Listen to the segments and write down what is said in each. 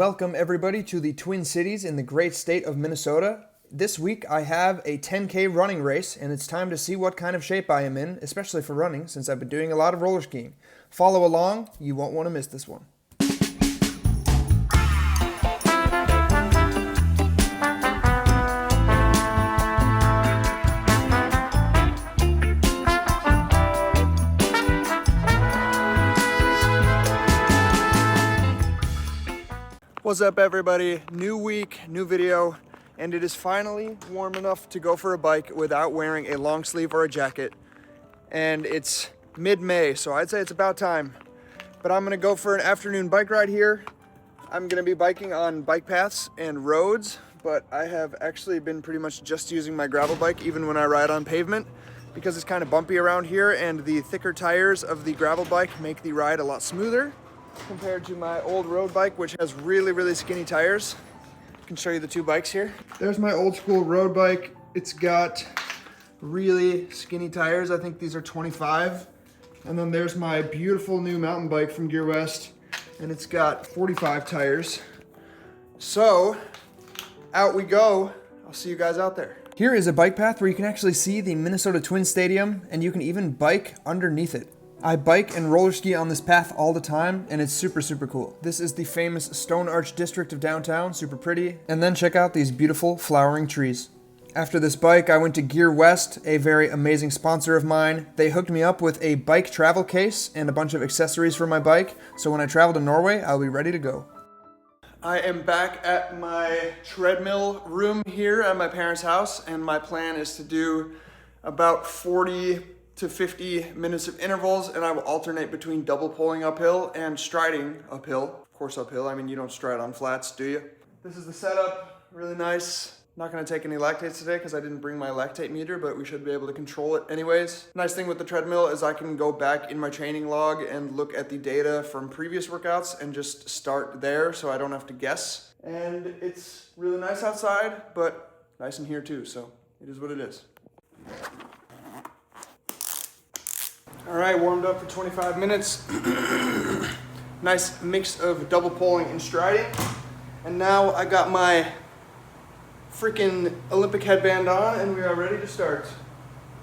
Welcome everybody to the Twin Cities in the great state of Minnesota. This week I have a 10K running race and it's time to see what kind of shape I am in, especially for running since I've been doing a lot of roller skiing. Follow along, you won't want to miss this one. What's up everybody? New week, new video, and it is finally warm enough to go for a bike without wearing a long sleeve or a jacket. And it's mid-May, so I'd say it's about time. But I'm gonna go for an afternoon bike ride here. I'm gonna be biking on bike paths and roads, but I have actually been pretty much just using my gravel bike even when I ride on pavement because it's kind of bumpy around here and the thicker tires of the gravel bike make the ride a lot smoother compared to my old road bike, which has really skinny tires. I can show you the two bikes here. There's my old school road bike. It's got really skinny tires. I think these are 25. And then there's my beautiful new mountain bike from Gear West, and it's got 45 tires. So, out we go. I'll see you guys out there. Here is a bike path where you can actually see the Minnesota Twin Stadium, and you can even bike underneath it. I bike and roller ski on this path all the time, and it's super cool. This is the famous Stone Arch district of downtown, super pretty. And then check out these beautiful flowering trees. After this bike, I went to Gear West, a very amazing sponsor of mine. They hooked me up with a bike travel case and a bunch of accessories for my bike, so when I travel to Norway, I'll be ready to go. I am back at my treadmill room here at my parents' house, and my plan is to do about 40 to 50 minutes of intervals, and I will alternate between double pulling uphill and striding uphill. Of course uphill, I mean you don't stride on flats, do you? This is the setup, really nice. Not gonna take any lactates today because I didn't bring my lactate meter, but we should be able to control it anyways. Nice thing with the treadmill is I can go back in my training log and look at the data from previous workouts and just start there so I don't have to guess. And it's really nice outside, but nice in here too, so it is what it is. All right, warmed up for 25 minutes. Nice mix of double pulling and striding. And now I got my freaking Olympic headband on and we are ready to start.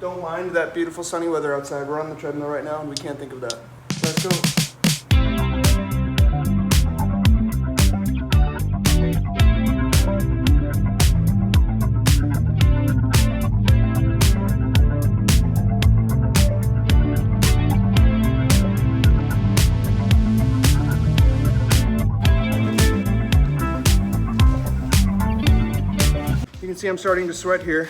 Don't mind that beautiful sunny weather outside. We're on the treadmill right now and we can't think of that. Let's go. You can see I'm starting to sweat here,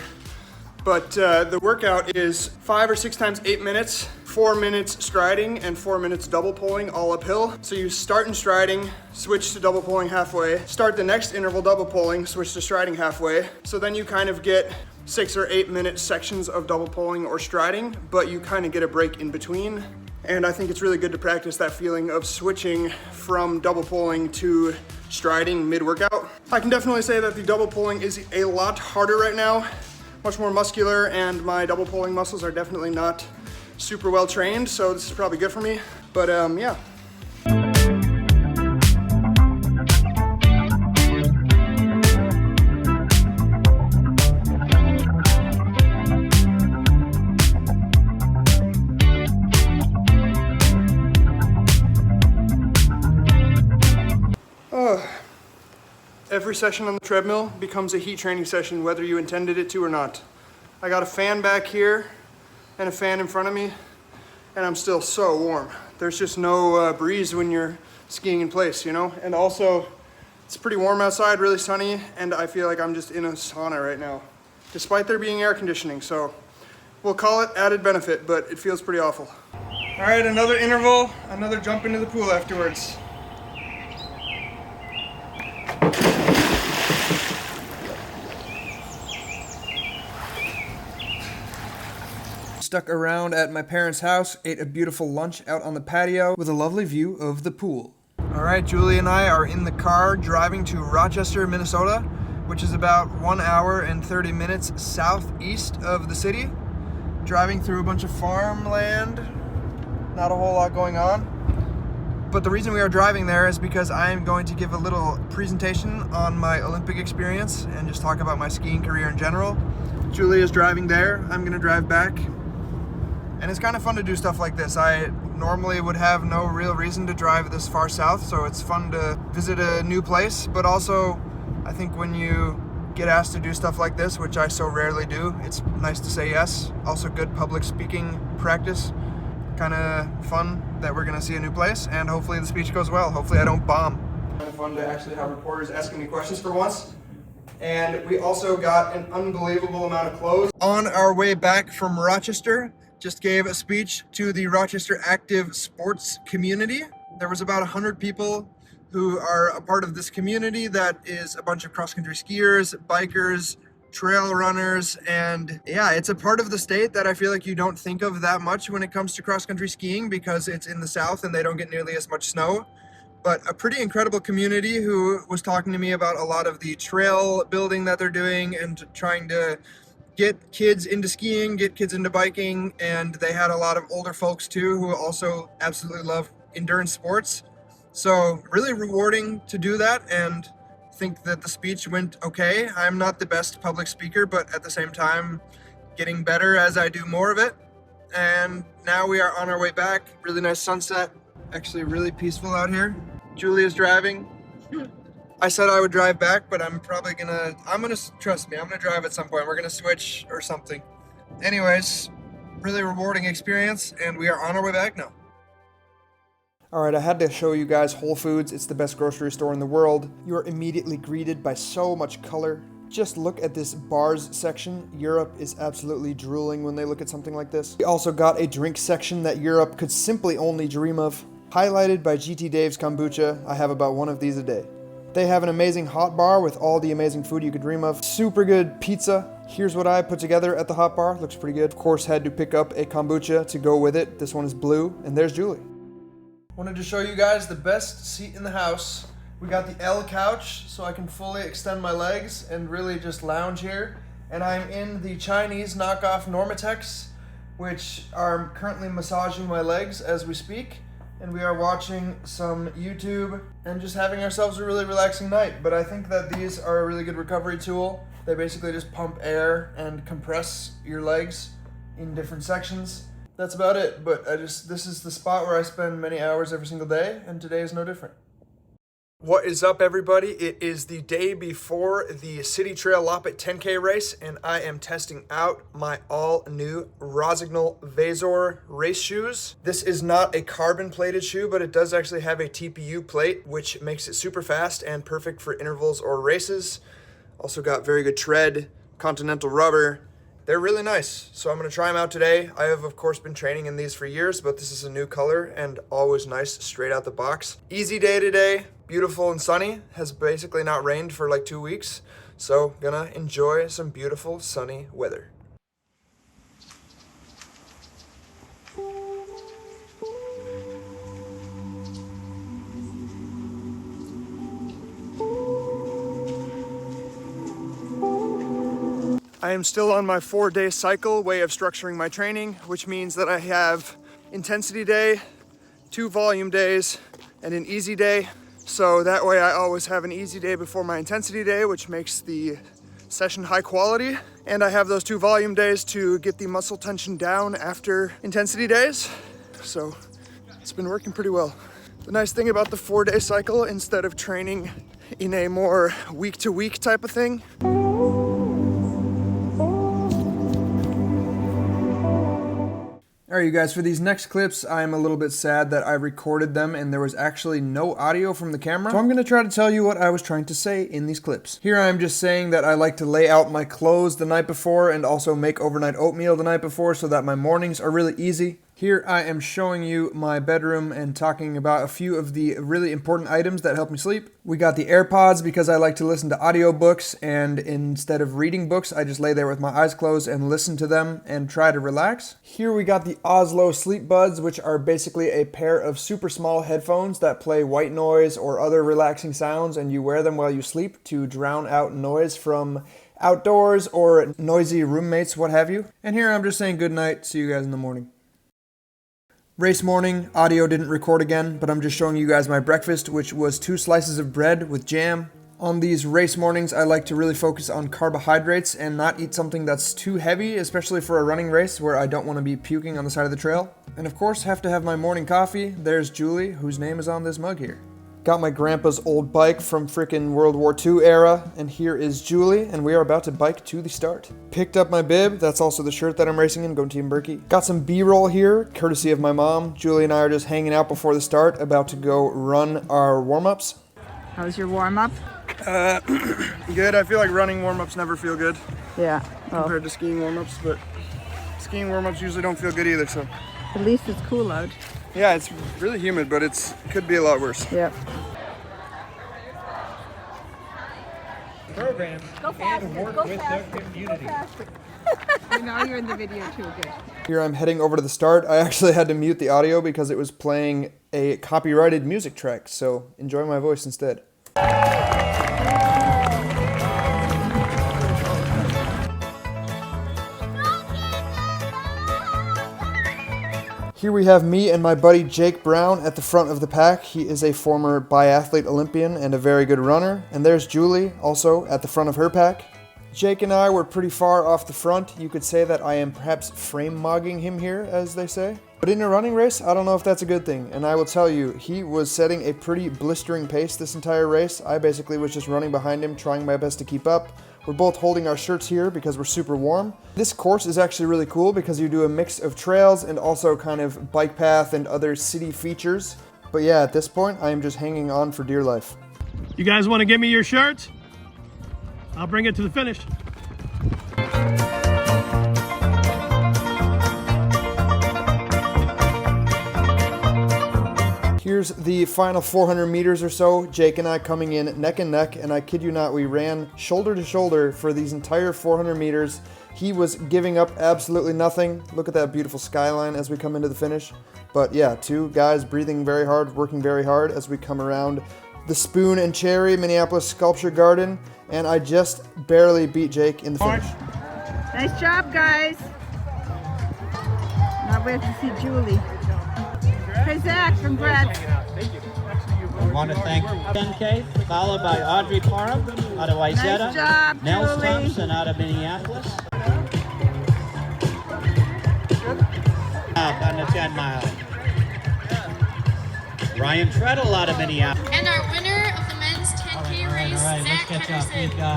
but the workout is 5 or 6 times 8 minutes, 4 minutes striding and 4 minutes double pulling all uphill. So you start in striding, switch to double pulling halfway, start the next interval double pulling, switch to striding halfway. So then you kind of get 6 or 8 minute sections of double pulling or striding, but you kind of get a break in between. And I think it's really good to practice that feeling of switching from double pulling to striding mid-workout. I can definitely say that the double pulling is a lot harder right now, much more muscular, and my double pulling muscles are definitely not super well trained, so this is probably good for me. But yeah. Every session on the treadmill becomes a heat training session, whether you intended it to or not. I got a fan back here and a fan in front of me, and I'm still so warm. There's just no breeze when you're skiing in place, you know? And also, it's pretty warm outside, really sunny, and I feel like I'm just in a sauna right now, despite there being air conditioning. So we'll call it added benefit, but it feels pretty awful. All right, another interval, another jump into the pool afterwards. Stuck around at my parents' house, ate a beautiful lunch out on the patio with a lovely view of the pool. All right, Julie and I are in the car driving to Rochester, Minnesota, which is about 1 hour and 30 minutes southeast of the city. Driving through a bunch of farmland, not a whole lot going on. But the reason we are driving there is because I am going to give a little presentation on my Olympic experience and just talk about my skiing career in general. Julie is driving there, I'm gonna drive back. And it's kind of fun to do stuff like this. I normally would have no real reason to drive this far south, so it's fun to visit a new place, but also I think when you get asked to do stuff like this, which I so rarely do, it's nice to say yes. Also good public speaking practice. Kind of fun that we're gonna see a new place, and hopefully the speech goes well. Hopefully I don't bomb. Kind of fun to actually have reporters asking me questions for once. And we also got an unbelievable amount of clothes. On our way back from Rochester, just gave a speech to the Rochester active sports community. There was about 100 people who are a part of this community that is a bunch of cross-country skiers, bikers, trail runners, and yeah, it's a part of the state that I feel like you don't think of that much when it comes to cross-country skiing because it's in the south and they don't get nearly as much snow. But a pretty incredible community who was talking to me about a lot of the trail building that they're doing and trying to get kids into skiing, get kids into biking, and they had a lot of older folks too who also absolutely love endurance sports. So really rewarding to do that, and think that the speech went okay. I'm not the best public speaker, but at the same time getting better as I do more of it. And now we are on our way back. Really nice sunset, actually really peaceful out here. Julia's driving. I said I would drive back, but I'm gonna trust me, I'm gonna drive at some point. We're gonna switch or something. Anyways, really rewarding experience, and we are on our way back now. All right, I had to show you guys Whole Foods. It's the best grocery store in the world. You are immediately greeted by so much color. Just look at this bars section. Europe is absolutely drooling when they look at something like this. We also got a drink section that Europe could simply only dream of. Highlighted by GT Dave's kombucha. I have about one of these a day. They have an amazing hot bar with all the amazing food you could dream of. Super good pizza. Here's what I put together at the hot bar. Looks pretty good. Of course, had to pick up a kombucha to go with it. This one is blue, and there's Julie. Wanted to show you guys the best seat in the house. We got the L couch, so I can fully extend my legs and really just lounge here. And I'm in the Chinese knockoff Normatex, which are currently massaging my legs as we speak. And we are watching some YouTube and just having ourselves a really relaxing night. But I think that these are a really good recovery tool. They basically just pump air and compress your legs in different sections. That's about it, but this is the spot where I spend many hours every single day, and today is no different. What is up, everybody? It is the day before the City Trail Loppet 10K race, and I am testing out my all-new Rossignol Vasor race shoes. This is not a carbon-plated shoe, but it does actually have a TPU plate, which makes it super fast and perfect for intervals or races. Also got very good tread, Continental rubber. They're really nice, so I'm gonna try them out today. I have, of course, been training in these for years, but this is a new color and always nice straight out the box. Easy day today, beautiful and sunny. Has basically not rained for like 2 weeks, so gonna enjoy some beautiful sunny weather. I am still on my 4-day cycle way of structuring my training, which means that I have intensity day, 2 volume days, and an easy day. So that way I always have an easy day before my intensity day, which makes the session high quality. And I have those 2 volume days to get the muscle tension down after intensity days. So it's been working pretty well. The nice thing about the 4-day cycle, instead of training in a more week-to-week type of thing, Alright, you guys, for these next clips, I am a little bit sad that I recorded them and there was actually no audio from the camera. So I'm going to try to tell you what I was trying to say in these clips. Here I am just saying that I like to lay out my clothes the night before and also make overnight oatmeal the night before so that my mornings are really easy. Here I am showing you my bedroom and talking about a few of the really important items that help me sleep. We got the AirPods because I like to listen to audiobooks, and instead of reading books, I just lay there with my eyes closed and listen to them and try to relax. Here we got the Oslo Sleep Buds, which are basically a pair of super small headphones that play white noise or other relaxing sounds, and you wear them while you sleep to drown out noise from outdoors or noisy roommates, what have you. And here I'm just saying good night, see you guys in the morning. Race morning, audio didn't record again, but I'm just showing you guys my breakfast, which was 2 slices of bread with jam. On these race mornings, I like to really focus on carbohydrates and not eat something that's too heavy, especially for a running race where I don't want to be puking on the side of the trail. And of course, have to have my morning coffee. There's Julie, whose name is on this mug here. Got my grandpa's old bike from frickin' World War II era, and here is Julie, and we are about to bike to the start. Picked up my bib, that's also the shirt that I'm racing in, go Team Berkey. Got some B-roll here, courtesy of my mom. Julie and I are just hanging out before the start, about to go run our warm-ups. How's your warm-up? Good. I feel like running warm-ups never feel good. Yeah. Well, Compared to skiing warm-ups, but skiing warm-ups usually don't feel good either, so. at least it's cool out. Yeah, it's really humid, but it could be a lot worse. Yep. Program Go faster, and work go with faster, the community. I know you're in the video too, good. Here I'm heading over to the start. I actually had to mute the audio because it was playing a copyrighted music track, so enjoy my voice instead. Here we have me and my buddy Jake Brown at the front of the pack. He is a former biathlete Olympian and a very good runner. And there's Julie, also at the front of her pack. Jake and I were pretty far off the front. You could say that I am perhaps frame-mogging him here, as they say. But in a running race, I don't know if that's a good thing. And I will tell you, he was setting a pretty blistering pace this entire race. I basically was just running behind him, trying my best to keep up. We're both holding our shirts here because we're super warm. This course is actually really cool because you do a mix of trails and also kind of bike path and other city features. But yeah, at this point, I am just hanging on for dear life. You guys want to give me your shirts? I'll bring it to the finish. Here's the final 400 meters or so, Jake and I coming in neck and neck, and I kid you not, we ran shoulder to shoulder for these entire 400 meters. He was giving up absolutely nothing. Look at that beautiful skyline as we come into the finish. But yeah, 2 guys breathing very hard, working very hard as we come around the Spoon and Cherry Minneapolis Sculpture Garden, and I just barely beat Jake in the finish. Nice job, guys. Now we have to see Julie. Hey, Zach, congrats. I want to thank 10K, followed by Audrey Parham out of Wayzata, Nice job, Nels Julie. Thompson out of Minneapolis. Out on the 10 mile. Ryan Treadmill out of Minneapolis. And our winner of the men's 10K race, All right, let's Zach catch up. Henderson. We've got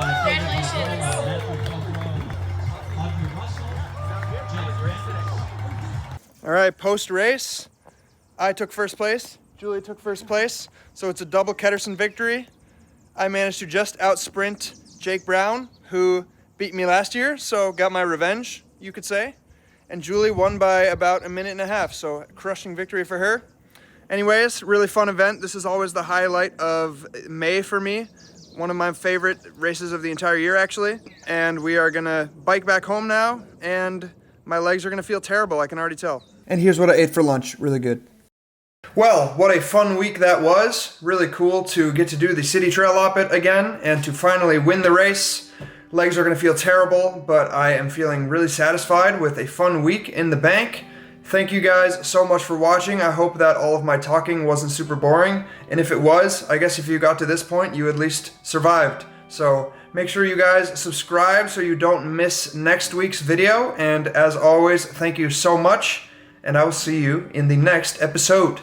Congratulations. All right, post-race, I took first place, Julie took first place, so it's a double Ketterson victory. I managed to just out-sprint Jake Brown, who beat me last year, so got my revenge, you could say. And Julie won by about a minute and a half, so crushing victory for her. Anyways, really fun event. This is always the highlight of May for me. One of my favorite races of the entire year, actually. And we are gonna bike back home now, and my legs are gonna feel terrible, I can already tell. And here's what I ate for lunch, really good. Well, what a fun week that was. Really cool to get to do the City Trail Loppet again and to finally win the race. Legs are gonna feel terrible, but I am feeling really satisfied with a fun week in the bank. Thank you guys so much for watching. I hope that all of my talking wasn't super boring. And if it was, I guess if you got to this point, you at least survived. So make sure you guys subscribe so you don't miss next week's video. And as always, thank you so much. And I will see you in the next episode.